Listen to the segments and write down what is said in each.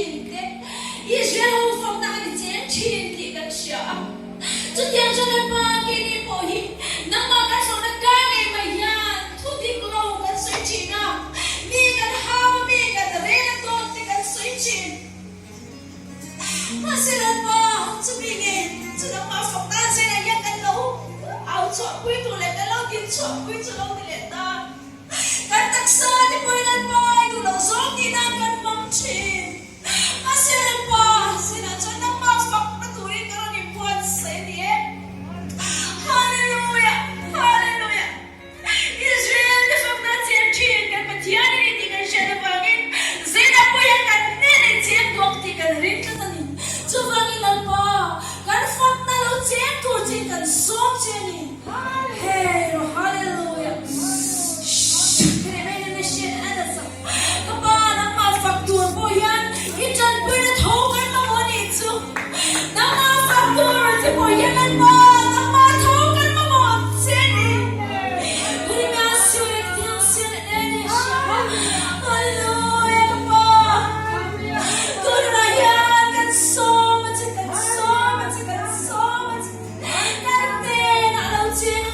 亲的，也学了无风那个坚亲的个笑。这天真的把给你保佑，那么干说的干你们呀，土地狗跟水情啊，你跟好你跟的那个多的跟水情，那些人吧，这边嘅，这能把风大些来一个路，熬错归途来个路点错归错路的来的，干特色的归人吧，都老说你那个梦情。Masih apa? Sinadya ng mapak na tuloy ka rin buwan sa inyo. Hallelujah! Hallelujah! Israel na fag na siyang kan patiyan hindi ka siya na bangin. Zina po yan kan nilin siyang dokti kan rin ka tanin. So bangin lang pa. Kan fag na lo siyang tuji kan som siyang Hey, hallelujah! Shhh! Kaya may na siya na nasa. Kapag ang mapak tuwan po yan, itan po na thokan mo mo nito. Nang mapak tuwan si po yan ang mo. Nang mathokan mo mo. Sini. Kaya nga siya yung siya na nene siya. Hallelujah kapag. Kung na yan, kan so much, kan so much, kan so much. Kan din, alaw siya.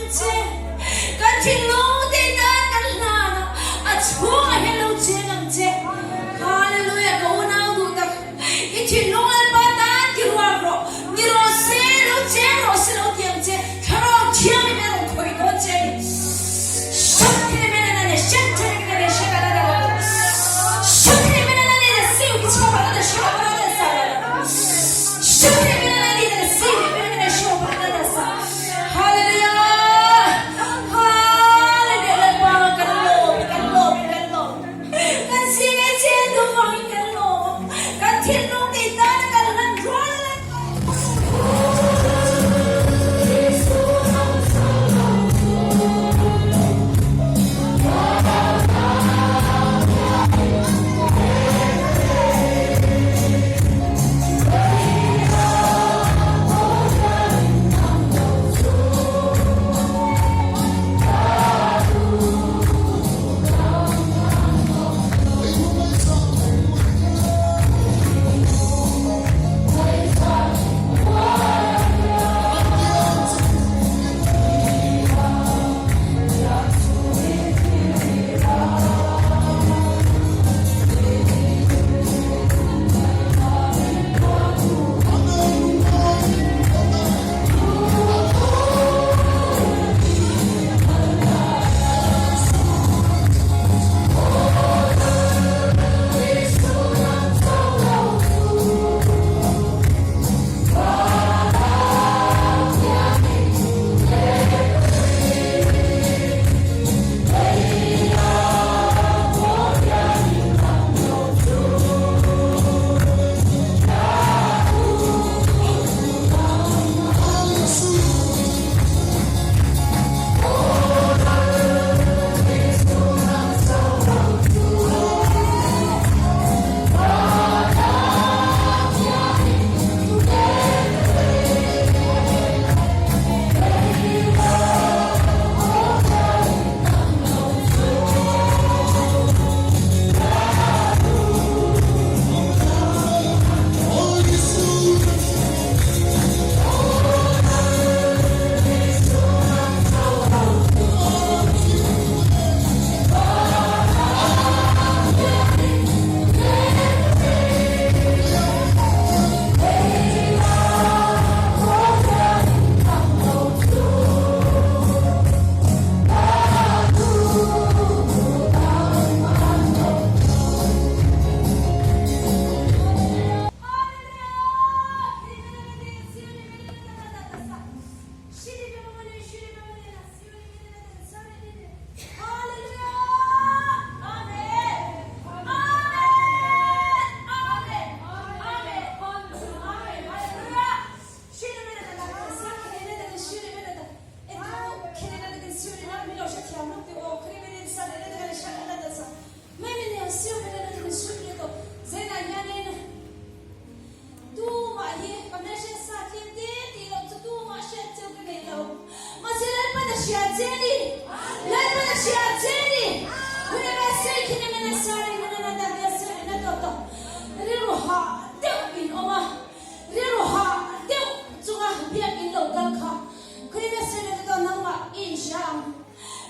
siang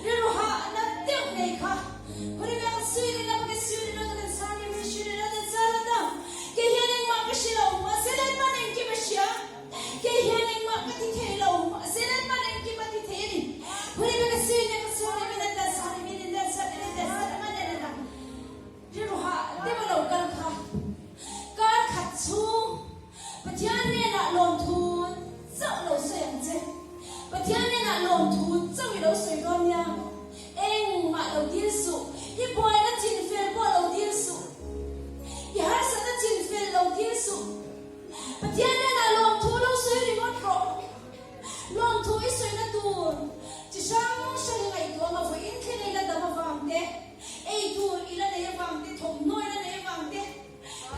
riruha na tiang nei kha kuri na sui na pag sui na na sani me sui na na sala da ke hianing ma ka sila ma selan ma ning ki masya ke hianing ma ka ti thelo ma selan ma ning ki ma ti theni kuri na sui na ka sui me na sani me na sani me na sani ma na na riruha te ma lo kal kha kar khat chu pathian ne na lom thun sao lo sayang che pathian ne na lom thun sao lo soi gon ya eng ma lo dir su hi boy na chin fel bo lo dir su hi har sa na chin fel lo dir su pathian ne na lom thu lo soi ri ngot ro lom thu i soi na tur chi sang sang ngai to ma voi in khe nei la da ma wang te ei tur ila nei wang te thom noi la nei wang te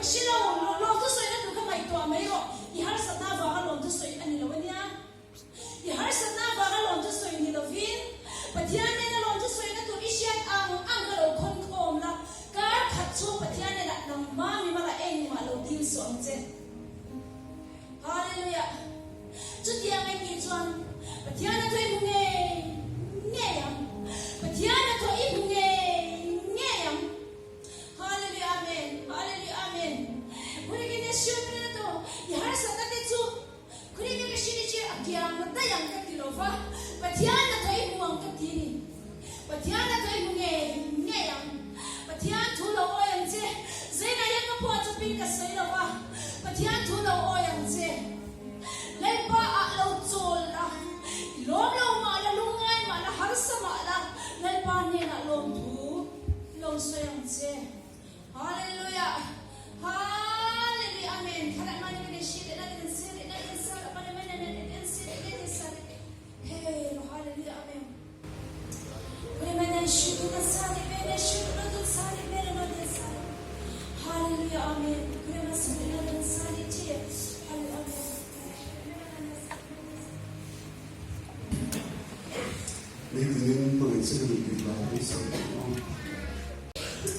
shilo lo tu soi na tu ka mai to mai ro i har sa na wa ha lom tu soi ani lo nia i har sa na wa ha lom tu soi ni lo vin pathian ne na lom tu soi na tu isian ang ka lo khon khom la ka khat chu pathian ne na nam ma mi ma la eng ma lo dil so ang che hallelujah chu ti ang ai ki chuan pathian na thoi mu nge yam pathian na thoi mu nge yam hallelujah amen hallelujah amen kuri ki ne shu na to i har sa na te chu kuri ki shi ni chi agyam na ta yang ka ti lo fa pathian na thoi mu ang ka ti ni pathian na thoi mu nge yam pathian thu lo o yang che zai na yang ka po chu pin ka sai lo wa pathian thu lo o yang che lai pa a lo chol la lom lo ma la lungai ma la har sa ma la lai pa ne na lom thu lo so yang che hallelujah hallelujah amen khala ma ni shi de na ni se de na ni sa pa ne ne ne se de ni sa hey hallelujah amen kuri me ne shi na sa de me ne shi na de sa de me ne de sa hallelujah amen kuri me sa de na de sa de chi hallelujah Nên những người sẽ được bị là cái sự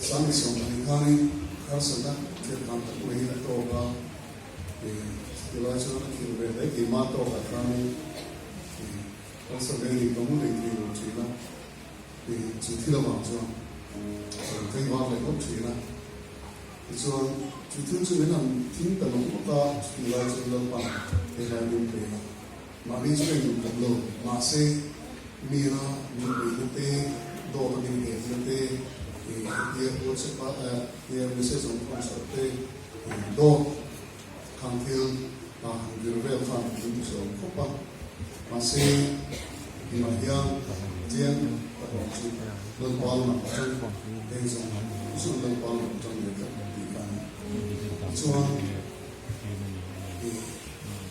sáng cái sống này khai khá sẵn đắc thiệt làm thật mấy là tổ vào thì là cho nó khi về đấy thì mà tổ cả khai thì có sự về thì có một định thì một chỉ là thì chỉ thi là bảo cho cây hoa lại gốc chỉ là thì cho chỉ thương cho mình làm chính tận lòng của ta thì là cho lâu bằng để là dùng để mà đi cho mình dùng lâu mà sẽ mira ni te do ni te ye o se pa ye ni se son concert te do kan feel na dir vel fan ni so kopa ma se ni ma hian jian ta ko chi lo pal na chu te so lo pal na chu ni ka ti kan chuan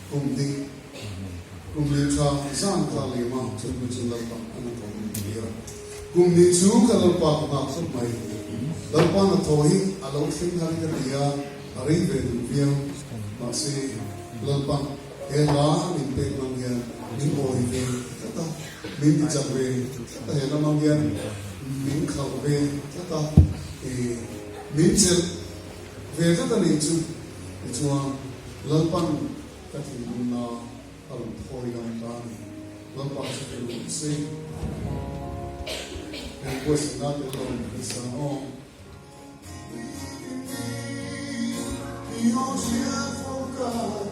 kum ding kum ni cha zang ka le ma chu chu lo pa an ko ni ya kum ni chu ka lo pa na so mai lo pa na to hi a lo thing ha ka ya a ri ve du viau ma se lo pa e la ni pe mang ya ni bo hi ve ta min ti cha ve ta he na mang ya min kha ve ta min che ve ta ni chu chu lo pa ta ti na alam thoi gam tani lam pa se lu se and was not alone is on the ocean for God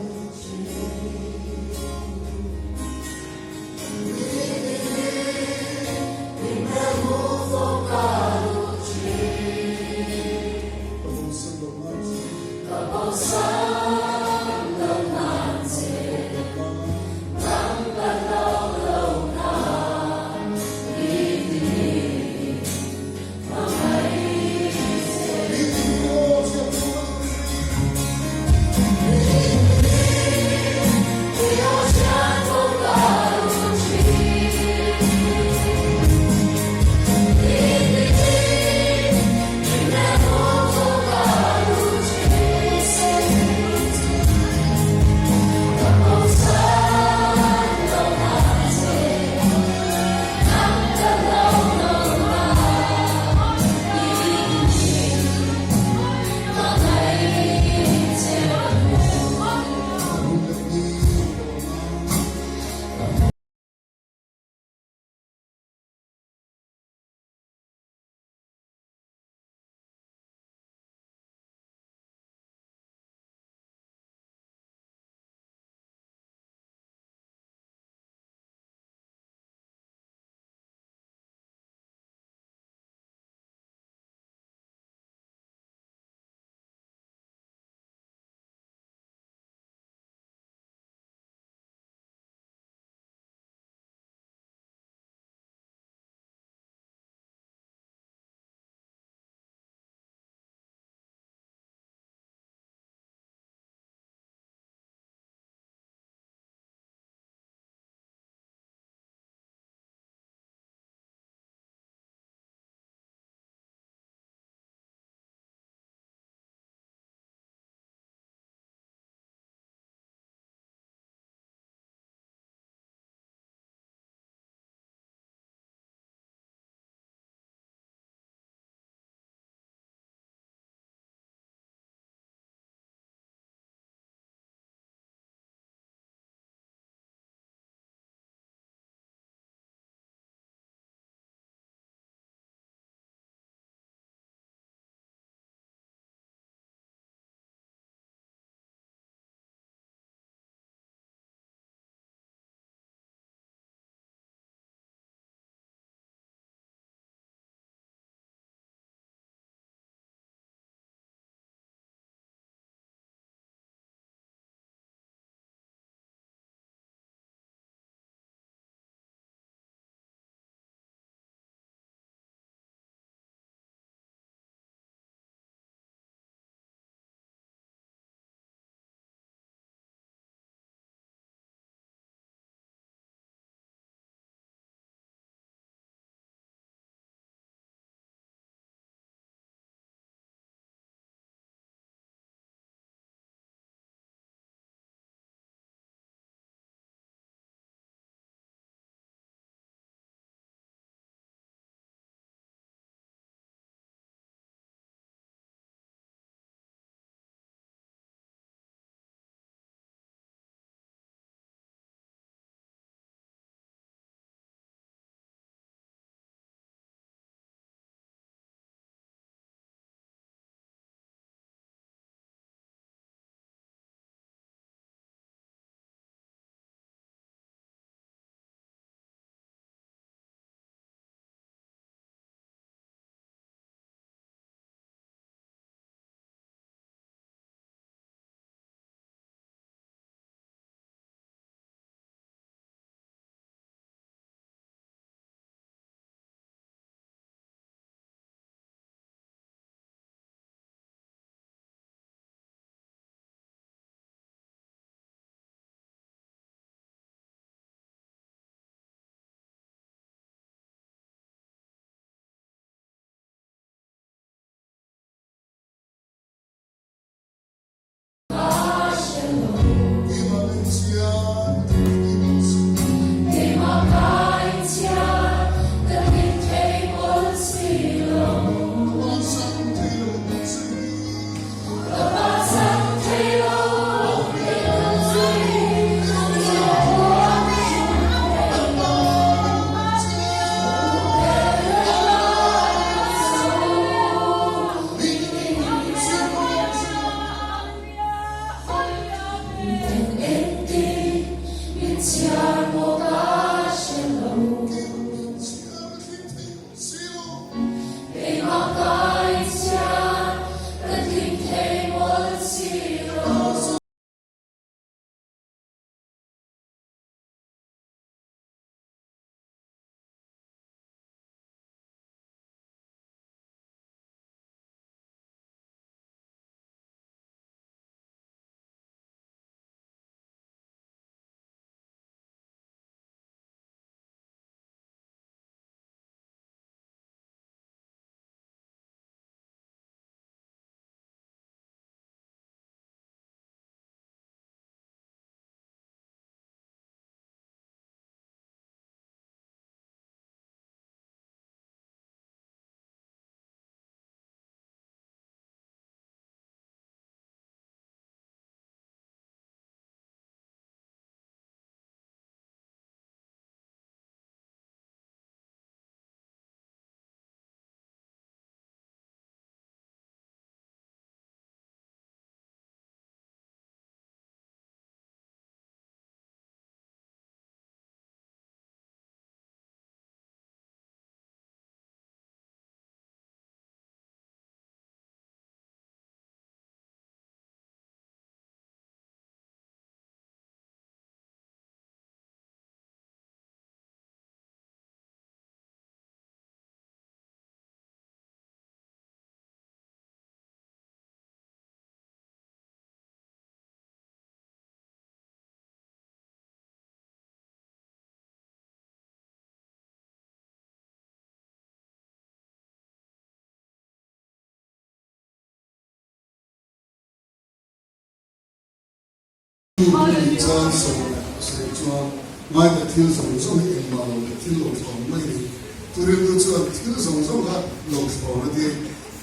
John so say John mai the thil song song in ma lo the thil lo song mai ni tu ri tu chu thil song song ha lo song na de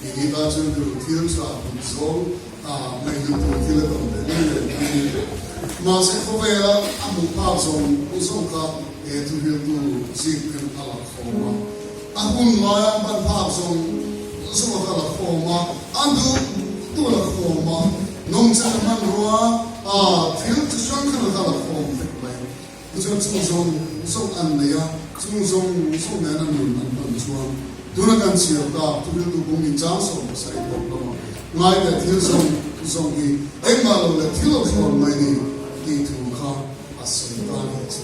ni da chu tu thil sa tu so mai tu thil da de ni ma se ko ve la amu pa song u song ka e tu ri tu si pen ala ko ma ahun ma ya ban pa song song ka la ko ma andu tu la ko ma nong sa man ruwa thiếu chút xíu cái đó là không phải vậy, chúng song ăn này à, chúng song này là ngon chuan, tôi là cần chịu ta, tôi biết tôi cũng bị chán song sai được đâu, ngay cả thiếu song gì, em mà là thiếu song mai đi đi thu khá, asal ta này chứ,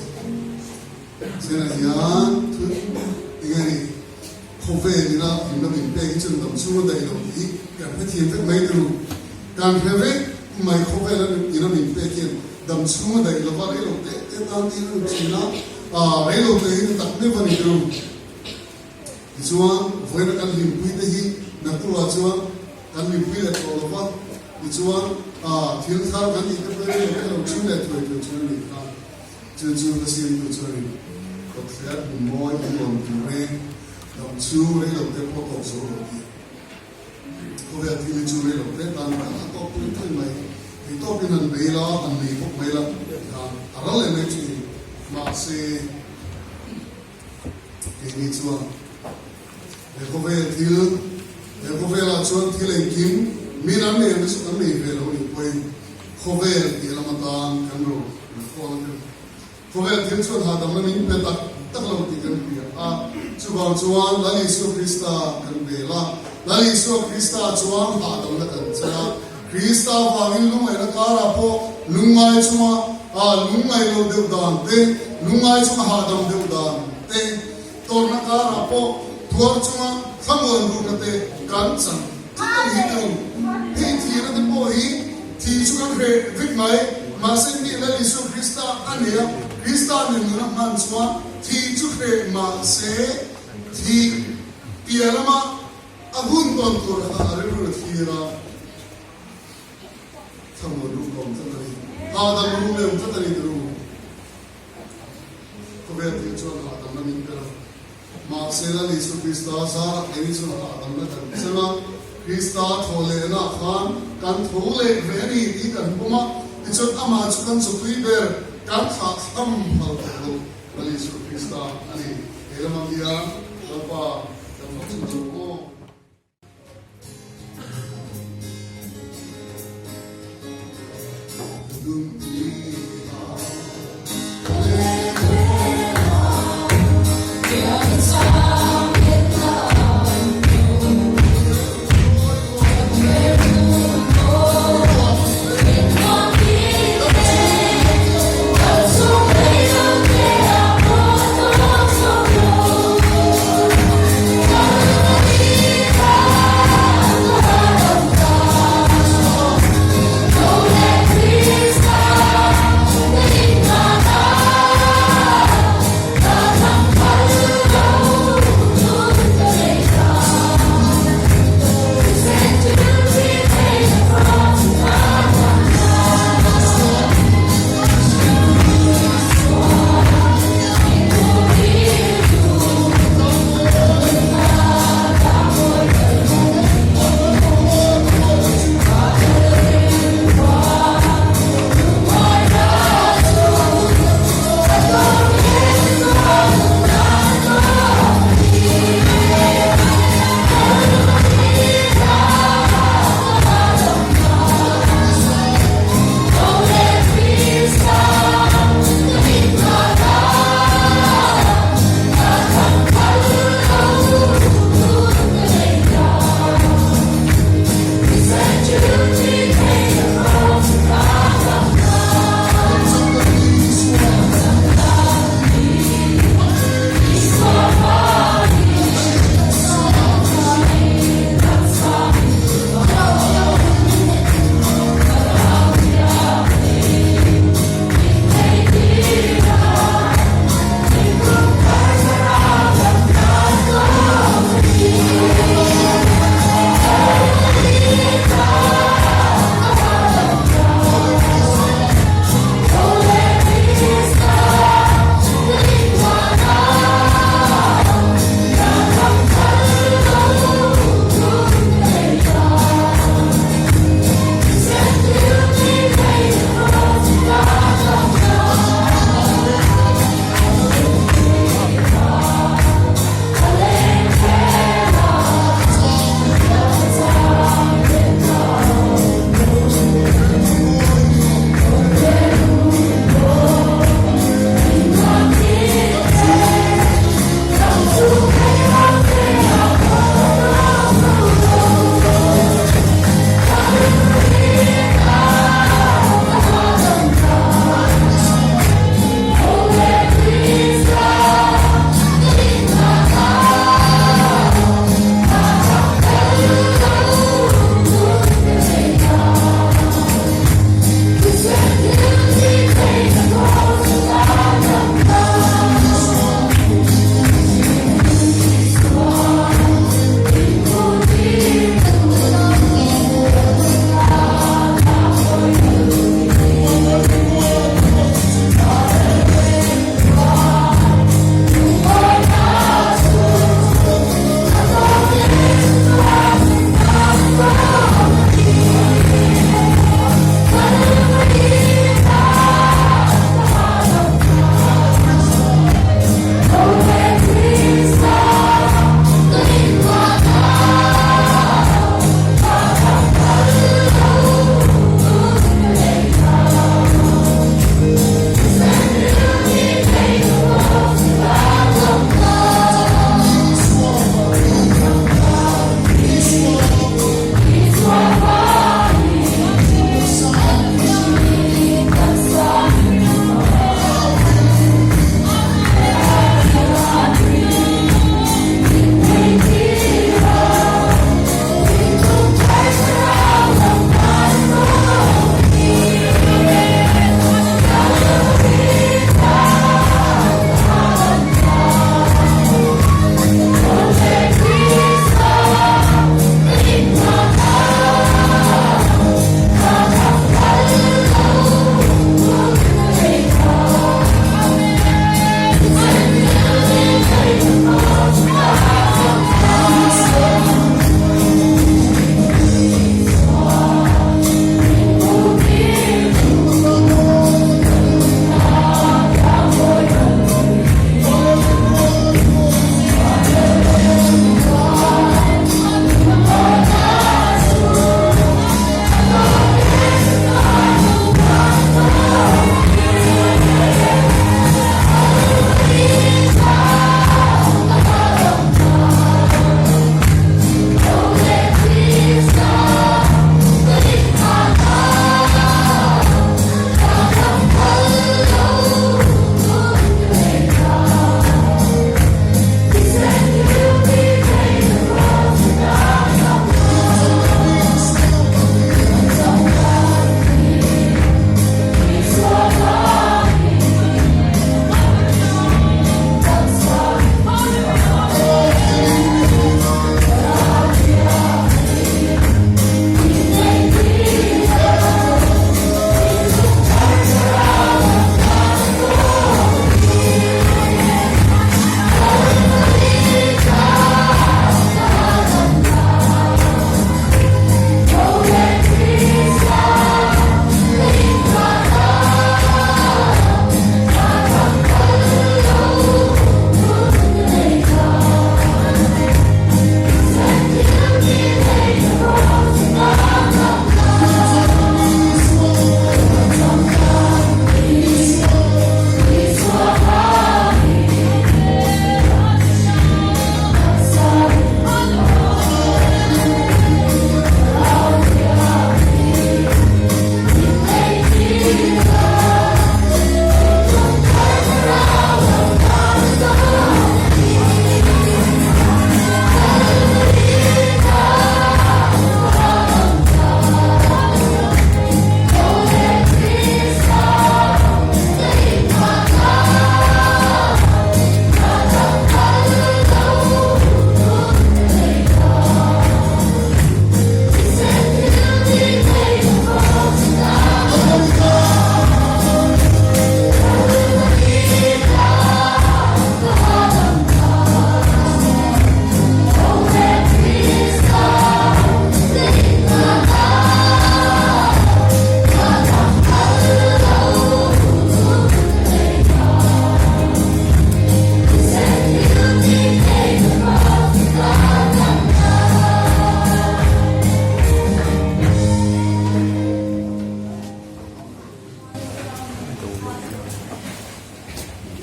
thế là nhà, tôi nghe đi, không phải đi ra, mình đã bị bể chân đầm xuống đây rồi, cái phải thiệt phải mấy điều, càng phải mai không phải là những mình phải kiện đầm xuống đây là vào đây lúc đấy ta đi lúc chỉ là đây lúc đấy đặt nơi vào đây luôn thì chúa với nó cần liêm quý đấy nạp tu vào chúa cần liêm quý là tổ là vào thì chúa thiếu thao cần gì cái đấy là lúc chúng này thôi thì chúa này ta chúa cái gì thì chúa này có thể mỗi cái lòng của mình đầm xuống đấy lúc đấy có tổ số rồi có vẻ thì chú này lúc đấy ta đã có cái thay này thì tôi bên anh mấy lo anh mấy phục mấy lắm à đó là mấy chuyện mà sẽ cái gì chưa để có vẻ thì để có vẻ là cho thì lấy kim mình ăn này mới ăn này về rồi thì quay có vẻ thì là mà ta cần rồi có vẻ thì cho họ đâm là mình phải tắc lâu thì cần bị chú bảo chuan là Giêsu Christa cần về là Giêsu Christa chuan họ đâm là cần chơi Krista vangin lungai na kara po lungai chuma lungai lo deu dan te lungai chuma ha dam deu dan te tor na kara po tuar chuma thamon ru na te kan chang hi tu hi thi na te po hi thi chuma kre vit mai ma sen ni la Yesu Krista ania Krista ni na man chuma thi chu kre ma se thi pialama abun ton tor ha re ru thi ra thằng một lúc còn rất là đi, thằng một lúc rất là đi từ lúc, có vẻ thì cho thằng nó mình cái mà sẽ là Giêsu Christa sa cái Giêsu thằng nó cần sẽ là Christa thổ lệ na khan cần thổ lệ về đi đi cần cũng mà thì cho ta mà cho cần số tuổi về cần thạc thâm vào thổ là Giêsu Christa anh ấy cái là mà đi ăn cho ba cho nó chịu chịu cô Hãy subscribe cho kênh Ghiền Mì Gõ để không bỏ lỡ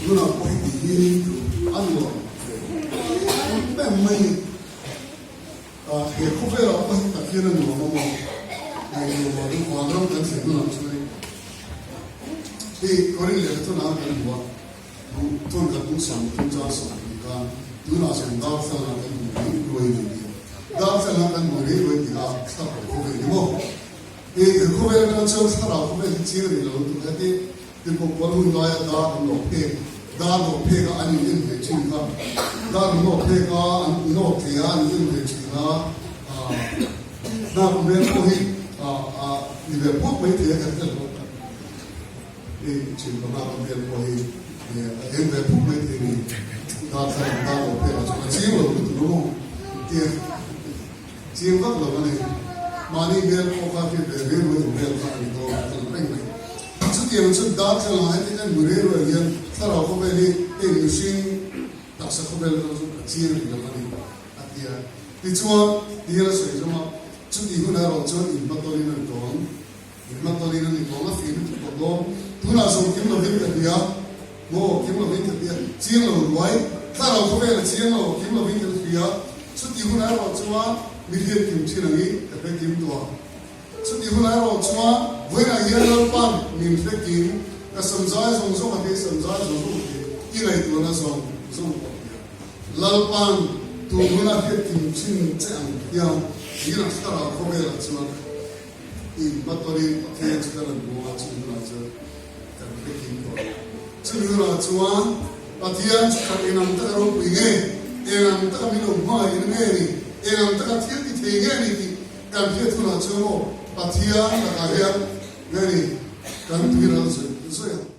누나 포인트 이해도 안 거. 때문에 그 코페라 포인트 기는 거 너무 이거 뭐는 같은 누나 소리. 이 거리를 또 나가는 거. 돈 같은 상 통자서 그러니까 누나 좀 나서는 거의 다음사람은 머리로 네가 스타트 고백이 뭐 이 고백을 좀 살아 고백 지르는 거 같은데 그 버는 거야 다 높이가 아니면 되지가 다 높이가 아니면 되지가 나 보면 거의 이제 폭이 되게 됐어 이 지금 나 보면 거의 옛날 폭이 되니 다 사람 다 높이가 지금도 너무 지금 각 로만에 많이 별 오가게 되는 별 가지고 그런 특히는 좀 다처럼 하여튼 무례로 그냥 살아 보면이 이 유신 다서 보면은 좀 지혜를 이용하는 아티야 이쪽은 이해를 좀 이후나로 저 인마토리는 돈 인마토리는 돈을 쓰는 것도 돈아서 김로 빈들이야 뭐 김로 빈들이야 지혜로 와이 살아 보면은 지혜로 김로 빈들이야 이후나로 저 미리에 김치능이 옆에 김도와 이후나로 저 왜냐 이해를 반 민폐김 그 선자의 성소가 선자의 성소가 이래 돌아서 성소가 랄반 두문화 김친 짱 이런 스타라 고백했지만 이 맞돌이 어떻게 지다는 뭐가 지금 나죠 옆에 김도와 지금 저와 바티안 축하해 남다로 이게 에랑 따미로 뭐 이런 게 에랑 따가 티기 되게 아니기 감피에 나죠 바티안 나가야 내리 감피라도 있어요.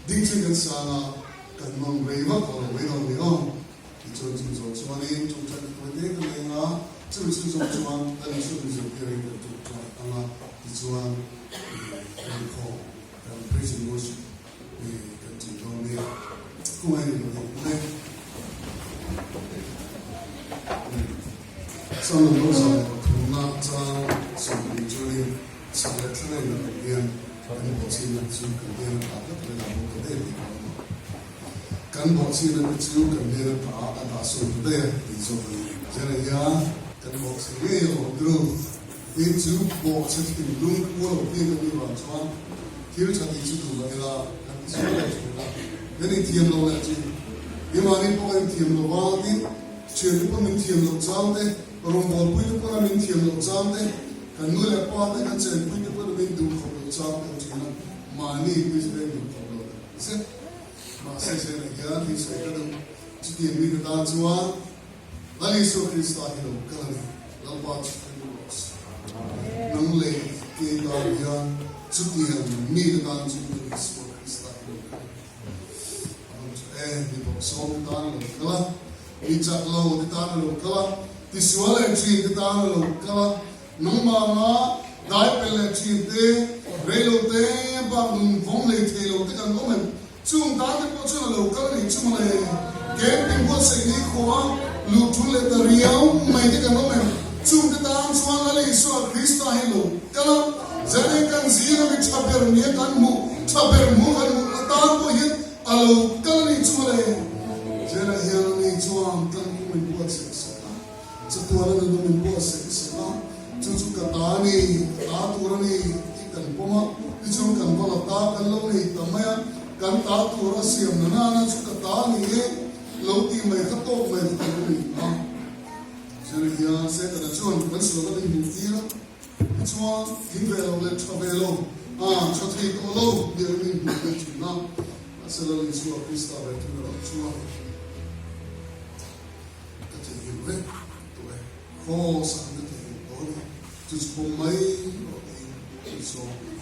đi trên cái xa cần mong về vấp vào với đồng này không thì cho chúng tôi cho nên trong trận cuối thế cái này nó chứ chúng tôi cho anh ta đi xuống dưới cái này được cho anh là thì cho anh làm khó làm praise and worship thì cái chuyện đó này không ai được này sau lần đó sau thùng nát trang sau khi chơi sau đó thế này là cái gì anh bảo xin là chú cần tiền là tất cả là một cái gì kan bảo xin là chú cần tiền là đã số đây thì rồi cho nên ya kan bảo xin cái ở đâu thì chú bảo xin cái đúng của đầu tiên là như vậy cho anh thiếu cho thì chú đủ là anh chú là chú là cái này thiêm lâu là chú nhưng mà anh bảo em thiêm lâu vào thì chuyện của mình thiêm lâu trang đấy rồi một buổi lúc đó mình thiêm lâu trang đấy kan người là qua đấy kan chơi buổi lúc đó mình đủ không lâu trang đấy chú là mani bây giờ mình không lâu đấy mà sẽ là cái thì sẽ cái đó chỉ tiền mình đã chua là Giêsu Christ là hiểu cái này là bao nhiêu nâng lên cái đó là chút tiền mình đã chua Giêsu Christ là hiểu mìnhบอกสมตานลงกละมีจักเราที่ตานลงกละที่สวรรค์จีที่ตานลงกละน้องมามาได้เป็นเลจีเตเรโลเตบางฟงเลยเทโลเตกันก็มันช่วงตานที่พอช่วงลงกละนี่ช่วงเลยเก็บเป็นพวกสิ่งนี้ขวางลูกทุเลตเรียวไม่ที่กันก็มันช่วงที่ตานช่วงอะไรส่วนคริสต์ให้ลงกละจะได้กันซีนวิชาเปรมีกันมุชาเปรมูกันมุตานก็เห็นalo kalani chule jela hialani chuam tan min buat seksana chatuala na min buat seksana chuchu katani ta turani ikan poma chu kan bala ta kan lo ni tamaya kan ta tura siam na na chu katani e lo ti mai khatok mai ta ni ha jela hial se ta chuan kan so la ni tira chuan hinvelo le thavelo chathi ko lo de ni na Selalu Yesus Kristus bertuah Tuhan. Kita hidup, tuh, kau sangat hidup, terus pemain, Yesus.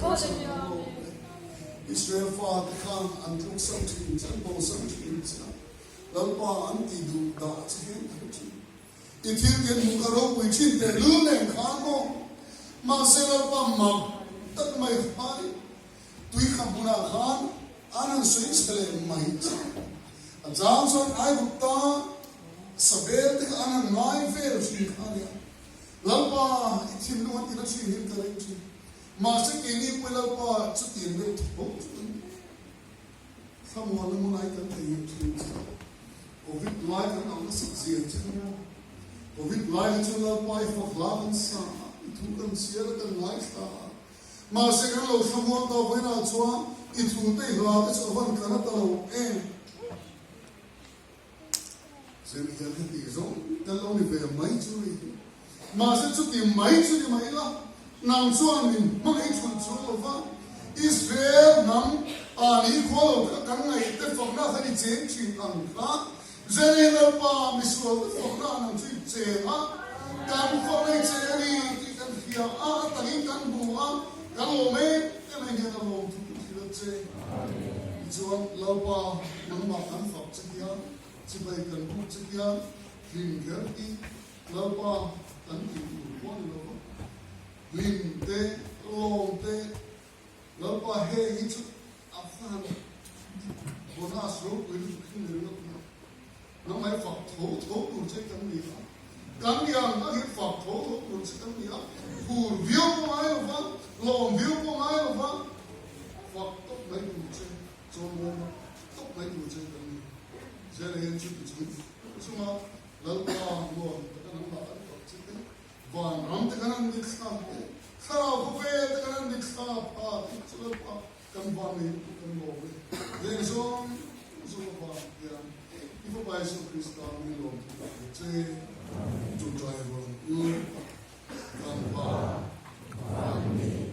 Bоже мій. Israel fa te khang an luk sam chin chan bo sam chin cha lalpa an ti du da chen chi ithil gen mu karo wi chin te lu len khan mo ma se lalpa ma tak mai phai tui khamuna khan anan sui sele mai cha ajam son ai gupta sabel te anan mai ver shi khan ya lalpa ithil nu ti na shi hin ta chi mà sẽ kỷ niệm với lâu qua chút tiền được tốt sao mà nó muốn ai cần thể hiện chuyện Covid lại cái nào nó sực diện chứ Covid lại cho lâu qua phật lá vẫn xa thu cần xía là cần lại xa mà sẽ cái lâu sao muốn tao với nào chúa ít thu tây là cái chỗ vẫn cần tao em sẽ bị cái gì rồi cái lâu này về mấy chú đi mà sẽ chút tiền mấy chú đi mấy là nam chuan min mang ei chun chu lova Israel nam ani kholo kan ngai te phokna khani chen chin ang kha Jerusalem pa misro te phokna nam chi che ha kan phokna che ni ti kan khia a tani kan bu a kan lo me te mai ne kan lo tu ti lo che chuan lo pa nam ma kan phok che ya chi bai kan bu che ya hin ger ti lo pa kan ti bu won lo Linh tế, lông tế, lâu qua hệ ít chút áp phan, bốn hạ số quý lực khi người nước nó máy phật thố đủ chế cắn đi á, cắn đi ăn nó hiệp phật thố đủ chế cắn đi á, phù viêu của ai là vâng, lồng viêu của ai là vâng, phật tốc mấy đủ chế, cho môn tốc mấy đủ chế cắn đi, chế là hiện chút bị chín, nhưng mà lâu qua luôn, tất cả nó bảo phật chế đấy. Và nắm tất cả những cái sao sao có về tất cả những sao pa chút pa cầm vào mình cầm vào mình để cho pa ya if a by so Christ mình lòng chơi chúng ta cầm vào mình